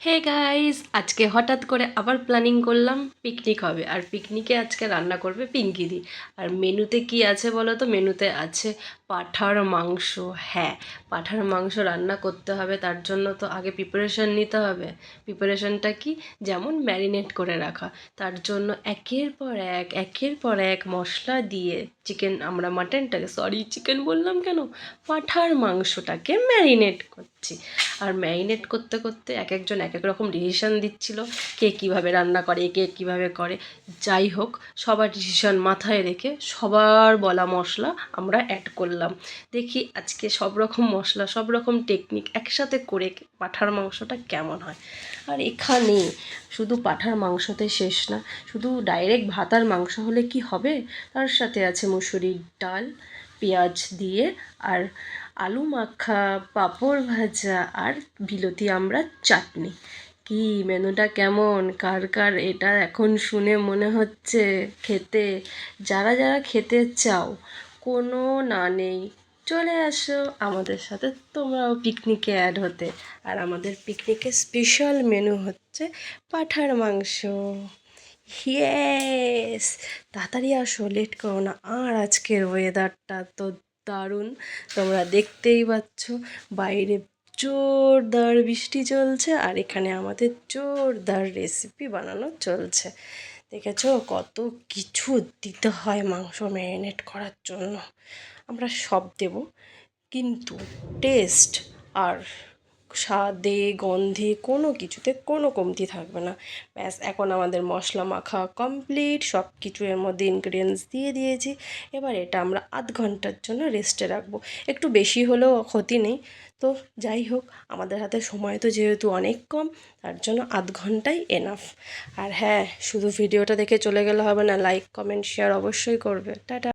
Hey guys, আজকে হঠাৎ করে আবার প্ল্যানিং করলাম পিকনিক হবে। আর পিকনিকে আজকে রান্না করবে পিঙ্কিদি। আর মেনুতে কি আছে বলো তো? মেনুতে আছে পাঁঠার মাংস। হ্যাঁ, পাঁঠার মাংস রান্না করতে হবে, তার জন্য তো আগে প্রিপারেশন নিতে হবে। প্রিপারেশনটা কি? যেমন ম্যারিনেট করে রাখা। তার জন্য একের পর এক মশলা দিয়ে আমরা চিকেন বললাম কেন, পাঁঠার মাংসটাকে ম্যারিনেট করছি। আর ম্যারিনেট করতে করতে এক একজন এক এক রকম ডিসিশান দিচ্ছিল, কে কীভাবে রান্না করে, কে কীভাবে করে। যাই হোক, সবার ডিসিশান মাথায় রেখে সবার বলা মশলা আমরা অ্যাড করলাম। দেখি আজকে সব রকম মশলা, সব রকম টেকনিক একসাথে করে পাঁঠার মাংসটা কেমন হয়। আর এখানে শুধু পাঁঠার মাংসতে শেষ না, শুধু ডাইরেক্ট ভাত আর মাংস হলে কি হবে, তার সাথে আছে মুসুরির ডাল পেঁয়াজ দিয়ে, আর আলু মাখা, পাঁপড় ভাজা, আর বিলতি আমড়ার চাটনি। কি মেনুটা কেমন? কার কার এটা এখন শুনে মনে হচ্ছে খেতে? যারা যারা খেতে চাও, কোনো না নেই, চলে আসো আমাদের সাথে তোমরাও পিকনিকে অ্যাড হতে। আর আমাদের পিকনিকের স্পেশাল মেনু হচ্ছে পাঁঠার মাংস। ইয়েস, তাড়াতাড়ি আসো, লেট করো না। আর আজকের ওয়েদারটা তো দারুণ, তোমরা দেখতেই পাচ্ছ। বাইরে জোরদার বৃষ্টি চলছে, আর এখানে আমাদের জোরদার রেসিপি বানানো চলছে। দেখেছো কত কিছু দিতে হয় মাংস ম্যারিনেট করার জন্য। আমরা সব দেব, কিন্তু টেস্ট আর স্বাদে গন্ধে কোনো কিছুতে কোনো কমতি থাকবে না। ব্যাস, এখন আমাদের মশলা মাখা কমপ্লিট, সব কিছু এর মধ্যে ইনগ্রিডিয়েন্টস দিয়ে দিয়েছি। এবার এটা আমরা আধ ঘন্টার জন্য রেস্টে রাখবো। একটু বেশি হলেও ক্ষতি নেই। তো যাই হোক, আমাদের হাতে সময় তো যেহেতু অনেক কম, তার জন্য আধ ঘন্টাই এনাফ। আর হ্যাঁ, শুধু ভিডিওটা দেখে চলে গেলে হবে না, লাইক কমেন্ট শেয়ার অবশ্যই করবে। টাটা।